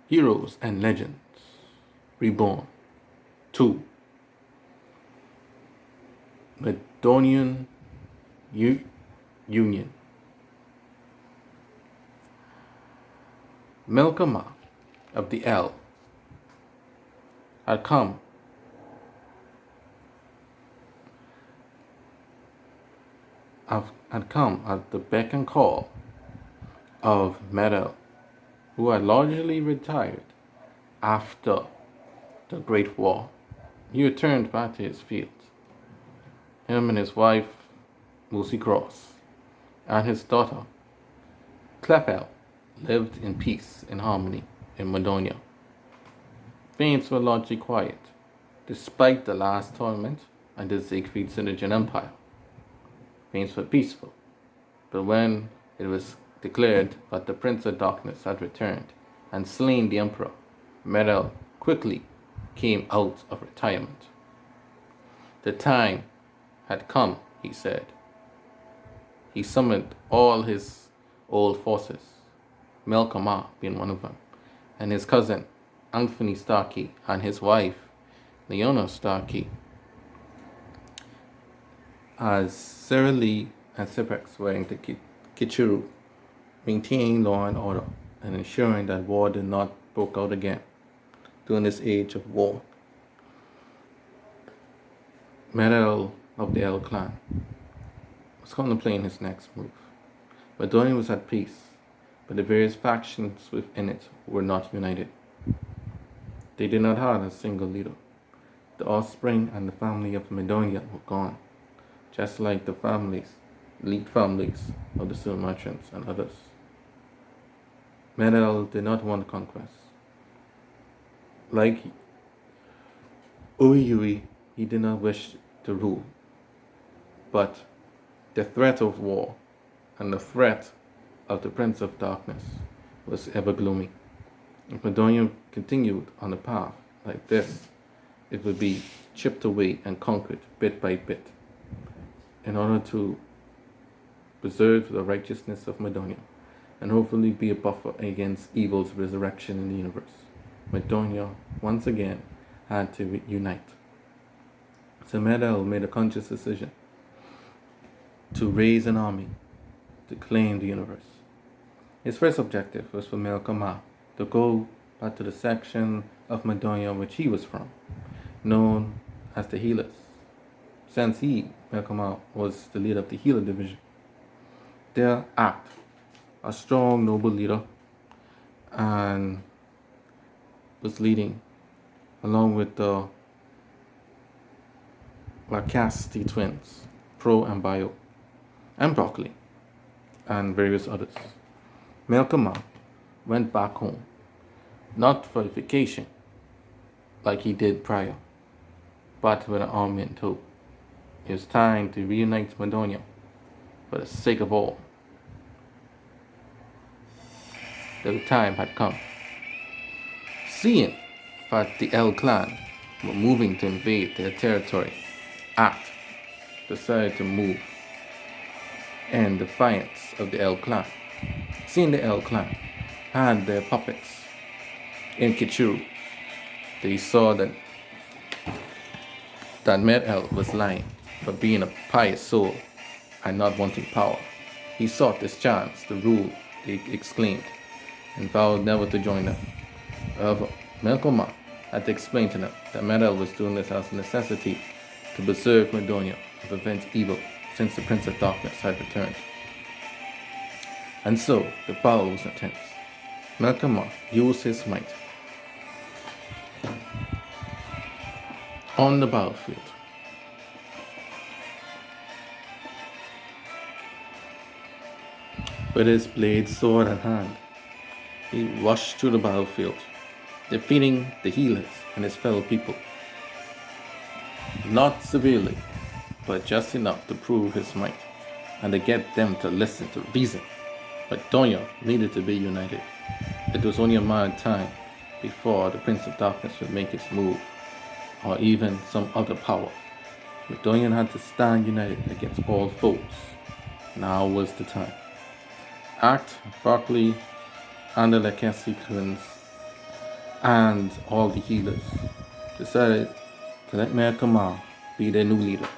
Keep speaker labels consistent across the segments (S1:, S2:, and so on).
S1: Heroes and Legends, Reborn, 2, Medonian Union. Melkama of the El had come at the beck and call of Medel, who had largely retired after the Great War. He returned back to his fields. Him and his wife, Lucy Cross, and his daughter, Clefel, lived in peace and harmony in Medonia. Things were largely quiet, despite the last tournament and the Siegfried Synergian Empire. Things were peaceful, but when it was declared that the Prince of Darkness had returned and slain the Emperor, Medel quickly came out of retirement. The time had come, he said. He summoned all his old forces, Melkama being one of them, and his cousin, Anthony Starkey, and his wife, Leona Starkey, as Sarah Lee and Cyprex were into Kichiru, maintaining law and order and ensuring that war did not break out again during this age of war. Medel of the El clan was contemplating his next move. Medonia was at peace, but the various factions within it were not united. They did not have a single leader. The offspring and the family of Medonia were gone, just like the elite families of the Sumatrans and others. Medel did not want conquest. Like Uyui, he did not wish to rule. But the threat of war and the threat of the Prince of Darkness was ever gloomy. If Medonia continued on a path like this, it would be chipped away and conquered bit by bit. In order to preserve the righteousness of Medonia and hopefully be a buffer against evil's resurrection in the universe, Medonia once again had to unite. So Medel made a conscious decision to raise an army to claim the universe. His first objective was for Melkama to go back to the section of Medonia which he was from, known as the Healers, since Melkama, was the leader of the Healer division. Their act, a strong, noble leader, and was leading along with the Lacasti twins, Pro and Bio, and Broccoli, and various others. Melkama went back home, not for vacation like he did prior, but with an army in tow. It was time to reunite Medonia for the sake of all. The time had come. Seeing that the El clan were moving to invade their territory, Act decided to move in defiance of the El clan. Seeing the El clan had their puppets in Kichiru, they saw that Medel was lying for being a pious soul and not wanting power. He sought this chance to rule, they exclaimed, and vowed never to join them. However, Melkoma had to explain to them that Medel was doing this as a necessity to preserve Medonia and prevent evil, since the Prince of Darkness had returned. And so, the battle was intense. Melkoma used his might on the battlefield. With his blade, sword, and hand, he rushed through the battlefield, defeating the Healers and his fellow people. Not severely, but just enough to prove his might and to get them to listen to reason. But Medonia needed to be united. It was only a matter of time before the Prince of Darkness would make his move, or even some other power. Medonia had to stand united against all foes. Now was the time. Act, Broccoli, and the Lacassi twins and all the healers decided to let Malcolm be their new leader.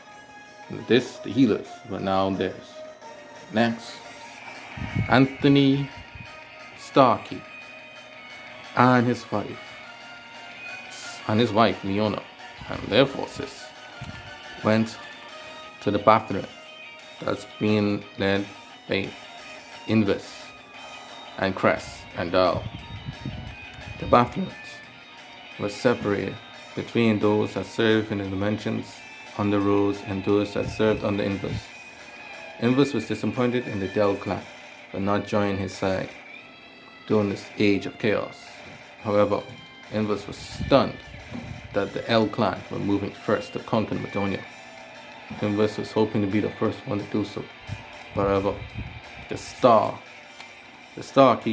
S1: And this, the healers, were now theirs. Next, Anthony Starkey and his wife Leona and their forces went to the Bathen that's being led by Invis and Cress and Dal. The Bathens were separated between those that served in the dimensions under Rose and those that served under Invis. Invis was disappointed in the Del clan for not joining his side during this age of chaos. However, Invis was stunned that the El clan were moving first to conquer Medonia. Invis was hoping to be the first one to do so. However, the Starkey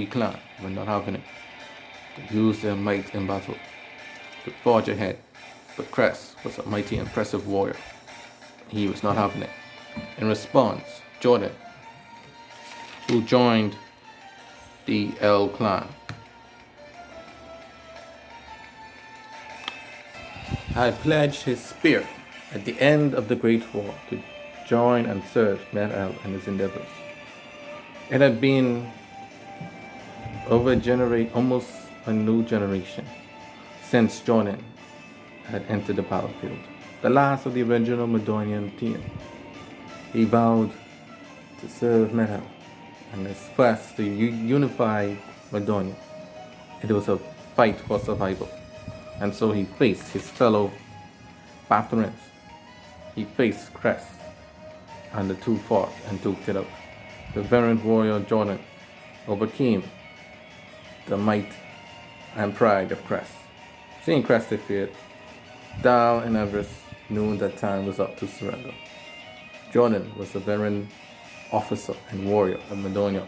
S1: clan were not having it. They used their might in battle to forge ahead, but Cress was a mighty, impressive warrior. He was not having it. In response, Jordan, who joined the El clan, had pledged his spear at the end of the Great War to join and serve Med-El in his endeavors. It had been almost a new generation since Jordan had entered the battlefield, the last of the original Medonian team. He vowed to serve Med-El and his quest to unify Medonia. It was a fight for survival, and so he faced his fellow Batherans. He faced Cress, and the two fought and duked it out. The veteran warrior Jordan overcame the might and pride of Cress. Seeing Cress defeated, Dal and Everest knew that time was up to surrender. Jordan was a veteran officer and warrior of Medonia,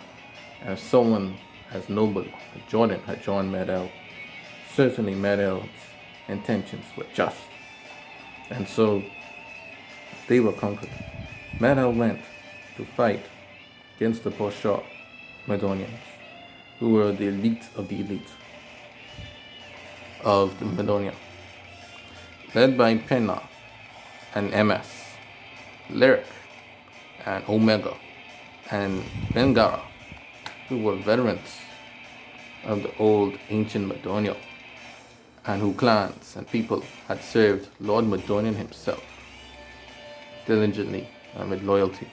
S1: and if someone as noble as Jordan had joined Med-El, certainly Med-El's intentions were just. And so they were conquered. Med-El went to fight against the Brochora Medonians, who were the elite of the elite of the Medonia, led by Penna and MS, Lyric and Omega and Vengara, who were veterans of the old ancient Medonia, and whose clans and people had served Lord Medonian himself diligently and with loyalty.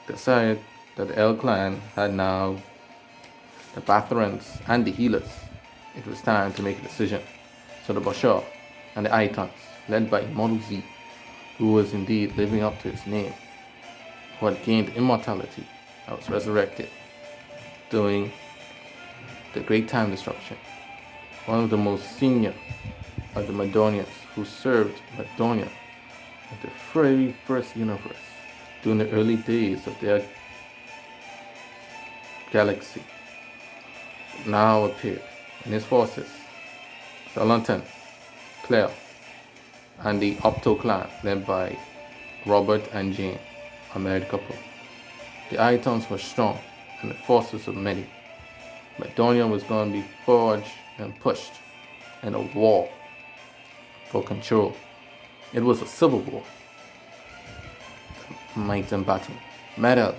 S1: Decided that the El clan had now the Batherans and the healers. It was time to make a decision. So the Brochora and the Eyetons, led by Model Z, who was indeed living up to his name, who had gained immortality and was resurrected during the Great Time Disruption, one of the most senior of the Medonians who served Medonia in the very first universe during the early days of their galaxy, now appeared in his forces. Salantan, Claire, and the Opto clan led by Robert and Jane, a married couple. The Eyetons were strong and the forces were many. Medonia was going to be forged and pushed in a war for control. It was a civil war. Might and battle. Med-El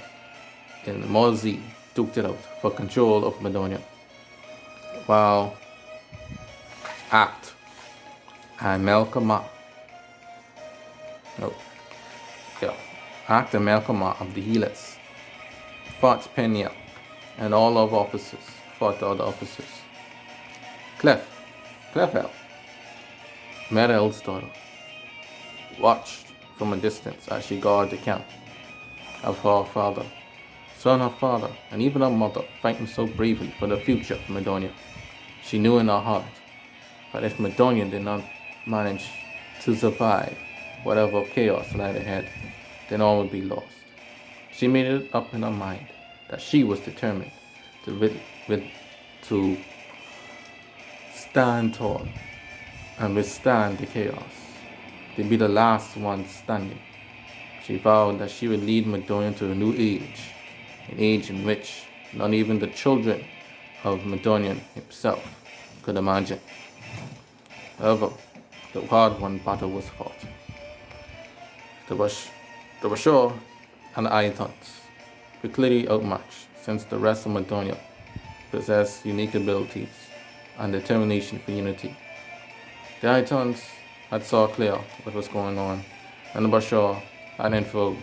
S1: and Mozi duked it out for control of Medonia, while Act and Act and Malcolm of the Healers fought Peniel, and all of officers fought the other officers. Clefel, Med-El's daughter, watched from a distance as she guarded the camp of her father, saw her father and even her mother fighting so bravely for the future of Medonia. She knew in her heart that if Medonia did not manage to survive whatever chaos lay ahead, then all would be lost. She made it up in her mind that she was determined to stand tall and withstand the chaos, to be the last one standing. She vowed that she would lead Medonia to a new age, an age in which not even the children of Medonian himself could imagine. However, the hard-won battle was fought. The Brochora and Eyetons were clearly outmatched since the rest of Medonia possessed unique abilities and determination for unity. The Eyetons had saw clear what was going on, and the Brochora had info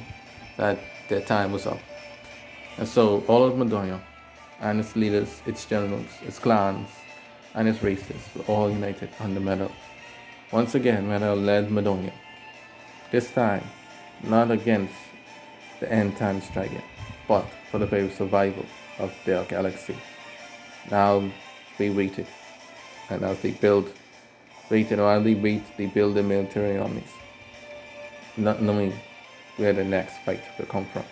S1: that their time was up. And so all of Medonia and its leaders, its generals, its clans, and its races were all united under Medo. Once again, Medo led Medonia. This time, not against the end time striker, but for the very survival of their galaxy. Now they waited, and as they build their military armies, not knowing where the next fight will come from.